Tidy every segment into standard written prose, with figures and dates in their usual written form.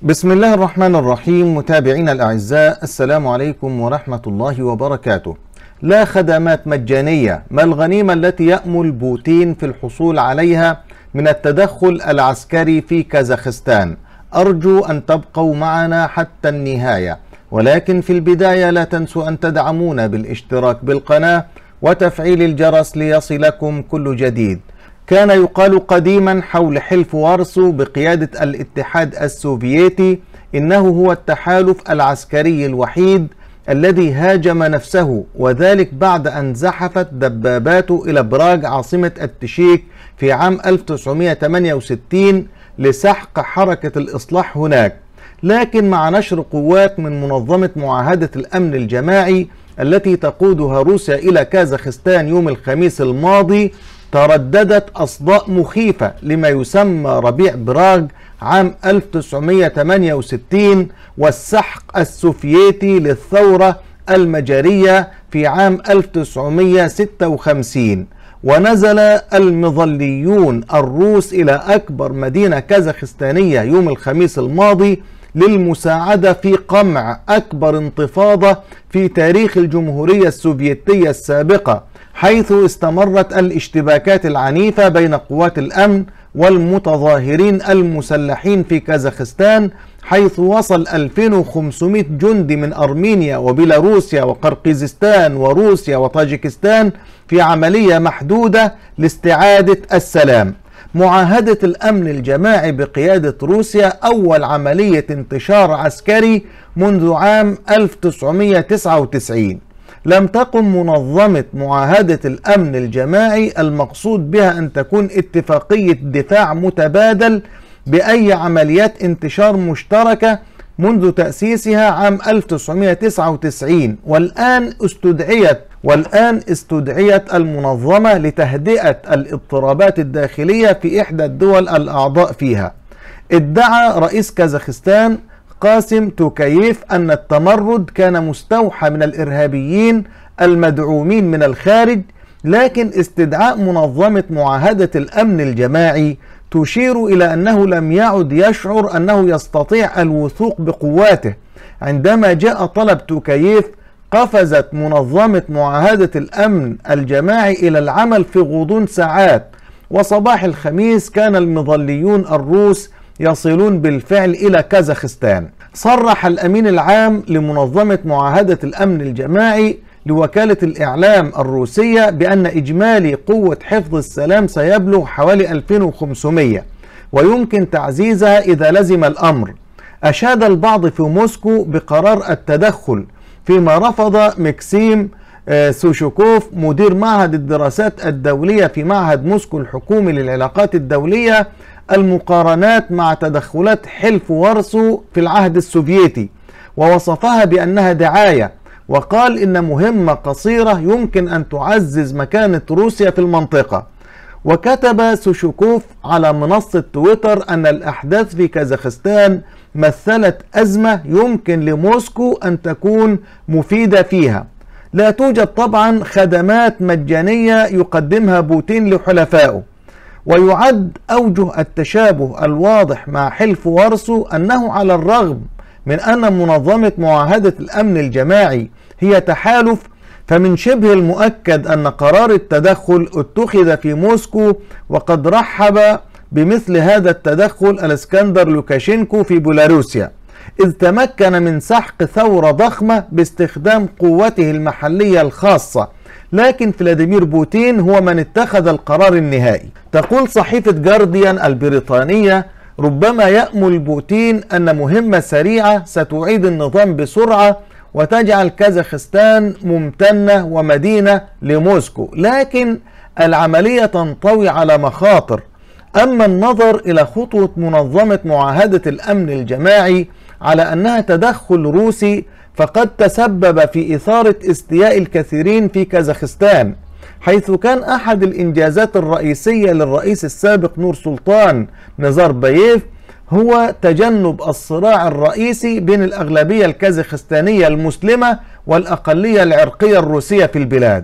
بسم الله الرحمن الرحيم. متابعينا الأعزاء، السلام عليكم ورحمة الله وبركاته. لا خدمات مجانية، ما الغنيمة التي يأمل بوتين في الحصول عليها من التدخل العسكري في كازاخستان؟ أرجو أن تبقوا معنا حتى النهاية، ولكن في البداية لا تنسوا أن تدعمونا بالاشتراك بالقناة وتفعيل الجرس ليصلكم كل جديد. كان يقال قديما حول حلف وارسو بقيادة الاتحاد السوفيتي إنه هو التحالف العسكري الوحيد الذي هاجم نفسه، وذلك بعد أن زحفت دباباته إلى براغ عاصمة التشيك في عام 1968 لسحق حركة الإصلاح هناك. لكن مع نشر قوات من منظمة معاهدة الأمن الجماعي التي تقودها روسيا إلى كازاخستان يوم الخميس الماضي، ترددت أصداء مخيفة لما يسمى ربيع براغ عام 1968 والسحق السوفيتي للثورة المجرية في عام 1956. ونزل المظليون الروس إلى أكبر مدينة كازاخستانية يوم الخميس الماضي للمساعدة في قمع أكبر انتفاضة في تاريخ الجمهورية السوفيتية السابقة، حيث استمرت الاشتباكات العنيفة بين قوات الأمن والمتظاهرين المسلحين في كازاخستان، حيث وصل 2500 جندي من أرمينيا وبيلاروسيا وقرقيزستان وروسيا وطاجيكستان في عملية محدودة لاستعادة السلام. معاهدة الأمن الجماعي بقيادة روسيا أول عملية انتشار عسكري منذ عام 1999. لم تقم منظمة معاهدة الأمن الجماعي المقصود بها أن تكون اتفاقية دفاع متبادل بأي عمليات انتشار مشتركة منذ تأسيسها عام 1999، والآن استدعيت المنظمة لتهدئة الاضطرابات الداخلية في إحدى الدول الأعضاء فيها. ادعى رئيس كازاخستان قاسم توكاييف أن التمرد كان مستوحى من الإرهابيين المدعومين من الخارج، لكن استدعاء منظمة معاهدة الأمن الجماعي تشير إلى أنه لم يعد يشعر أنه يستطيع الوثوق بقواته. عندما جاء طلب توكاييف قفزت منظمة معاهدة الأمن الجماعي إلى العمل في غضون ساعات، وصباح الخميس كان المظليون الروس يصلون بالفعل إلى كازاخستان. صرح الأمين العام لمنظمة معاهدة الأمن الجماعي لوكالة الإعلام الروسية بأن إجمالي قوة حفظ السلام سيبلغ حوالي 2500 ويمكن تعزيزها إذا لزم الأمر. أشاد البعض في موسكو بقرار التدخل، فيما رفض مكسيم سوشوكوف مدير معهد الدراسات الدولية في معهد موسكو الحكومي للعلاقات الدولية المقارنات مع تدخلات حلف وارسو في العهد السوفيتي، ووصفها بأنها دعاية، وقال إن مهمة قصيرة يمكن أن تعزز مكانة روسيا في المنطقة. وكتب سوشوكوف على منصة تويتر أن الأحداث في كازاخستان مثلت أزمة يمكن لموسكو أن تكون مفيدة فيها. لا توجد طبعا خدمات مجانية يقدمها بوتين لحلفائه، ويعد أوجه التشابه الواضح مع حلف وارسو أنه على الرغم من أن منظمة معاهدة الأمن الجماعي هي تحالف، فمن شبه المؤكد أن قرار التدخل اتخذ في موسكو، وقد رحب بمثل هذا التدخل الاسكندر لوكاشينكو في بيلاروسيا، إذ تمكن من سحق ثورة ضخمة باستخدام قوته المحلية الخاصة. لكن فلاديمير بوتين هو من اتخذ القرار النهائي. تقول صحيفة جارديان البريطانية: ربما يأمل بوتين أن مهمة سريعة ستعيد النظام بسرعة وتجعل كازاخستان ممتنة ومدينة لموسكو، لكن العملية تنطوي على مخاطر. أما النظر إلى خطوة منظمة معاهدة الأمن الجماعي على أنها تدخل روسي، فقد تسبب في إثارة استياء الكثيرين في كازاخستان، حيث كان أحد الإنجازات الرئيسية للرئيس السابق نور سلطان نزارباييف هو تجنب الصراع الرئيسي بين الأغلبية الكازاخستانية المسلمة والأقلية العرقية الروسية في البلاد.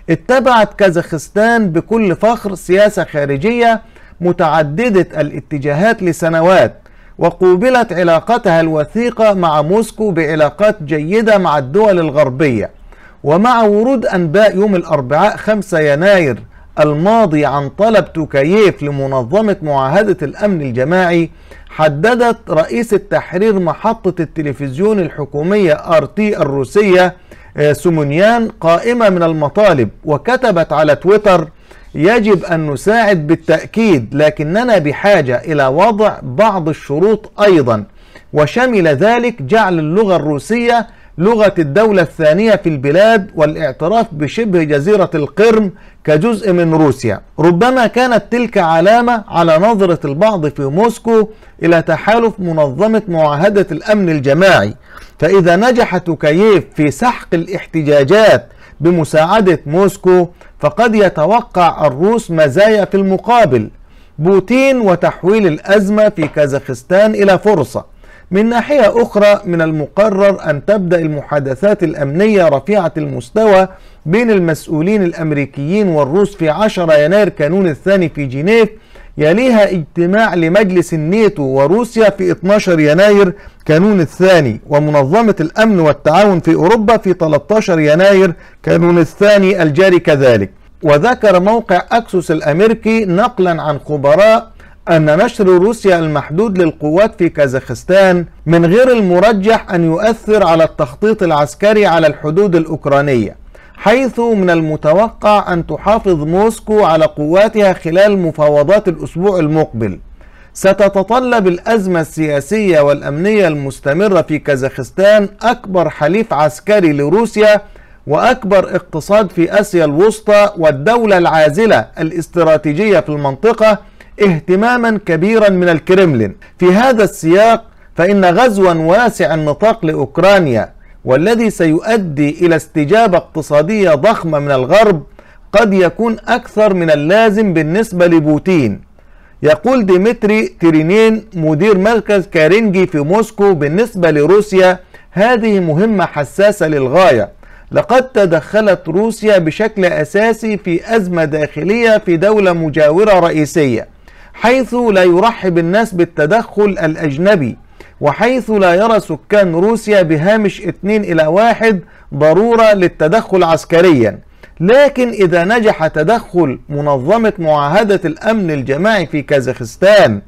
اتبعت كازاخستان بكل فخر سياسة خارجية متعددة الاتجاهات لسنوات، وقوبلت علاقتها الوثيقة مع موسكو بعلاقات جيدة مع الدول الغربية. ومع ورود أنباء يوم الأربعاء 5 يناير الماضي عن طلب توكاييف لمنظمة معاهدة الأمن الجماعي، حددت رئيس التحرير محطة التلفزيون الحكومية RT الروسية سومونيان قائمة من المطالب، وكتبت على تويتر: يجب أن نساعد بالتأكيد، لكننا بحاجة إلى وضع بعض الشروط أيضا، وشمل ذلك جعل اللغة الروسية لغة الدولة الثانية في البلاد والاعتراف بشبه جزيرة القرم كجزء من روسيا. ربما كانت تلك علامة على نظرة البعض في موسكو إلى تحالف منظمة معاهدة الأمن الجماعي، فإذا نجح توكاييف في سحق الاحتجاجات بمساعدة موسكو فقد يتوقع الروس مزايا في المقابل: بوتين وتحويل الأزمة في كازاخستان إلى فرصة. من ناحية أخرى، من المقرر أن تبدأ المحادثات الأمنية رفيعة المستوى بين المسؤولين الأمريكيين والروس في 10 يناير كانون الثاني في جنيف، يليها اجتماع لمجلس الناتو وروسيا في 12 يناير كانون الثاني، ومنظمة الأمن والتعاون في أوروبا في 13 يناير كانون الثاني الجاري كذلك. وذكر موقع أكسوس الأمريكي نقلا عن خبراء أن نشر روسيا المحدود للقوات في كازاخستان من غير المرجح أن يؤثر على التخطيط العسكري على الحدود الأوكرانية، حيث من المتوقع أن تحافظ موسكو على قواتها خلال مفاوضات الأسبوع المقبل. ستتطلب الأزمة السياسية والأمنية المستمرة في كازاخستان، أكبر حليف عسكري لروسيا وأكبر اقتصاد في آسيا الوسطى والدولة العازلة الاستراتيجية في المنطقة، اهتماما كبيرا من الكرملين. في هذا السياق فإن غزوا واسع النطاق لأوكرانيا والذي سيؤدي إلى استجابة اقتصادية ضخمة من الغرب قد يكون أكثر من اللازم بالنسبة لبوتين. يقول ديمتري تيرينين مدير مركز كارينجي في موسكو: بالنسبة لروسيا هذه مهمة حساسة للغاية، لقد تدخلت روسيا بشكل أساسي في أزمة داخلية في دولة مجاورة رئيسية، حيث لا يرحب الناس بالتدخل الأجنبي، وحيث لا يرى سكان روسيا بهامش 2-1 ضرورة للتدخل عسكريا. لكن إذا نجح تدخل منظمة معاهدة الأمن الجماعي في كازاخستان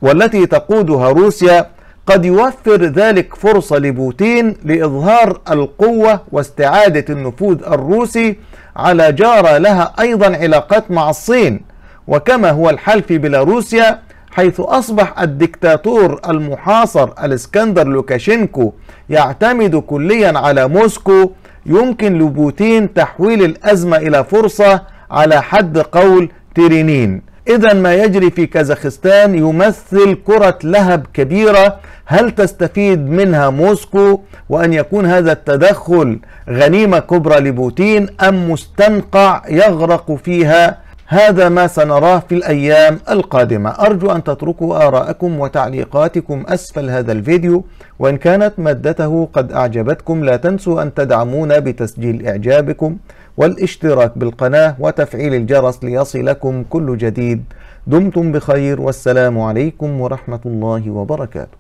والتي تقودها روسيا، قد يوفر ذلك فرصة لبوتين لإظهار القوة واستعادة النفوذ الروسي على جارة لها أيضا علاقات مع الصين، وكما هو الحال في بيلاروسيا، حيث أصبح الدكتاتور المحاصر الإسكندر لوكاشينكو يعتمد كليا على موسكو. يمكن لبوتين تحويل الأزمة إلى فرصة على حد قول تيرينين. إذا ما يجري في كازاخستان يمثل كرة لهب كبيرة، هل تستفيد منها موسكو وأن يكون هذا التدخل غنيمة كبرى لبوتين، أم مستنقع يغرق فيها؟ هذا ما سنراه في الأيام القادمة. أرجو أن تتركوا آراءكم وتعليقاتكم أسفل هذا الفيديو، وإن كانت مادته قد أعجبتكم لا تنسوا أن تدعمونا بتسجيل إعجابكم والاشتراك بالقناة وتفعيل الجرس ليصلكم كل جديد. دمتم بخير، والسلام عليكم ورحمة الله وبركاته.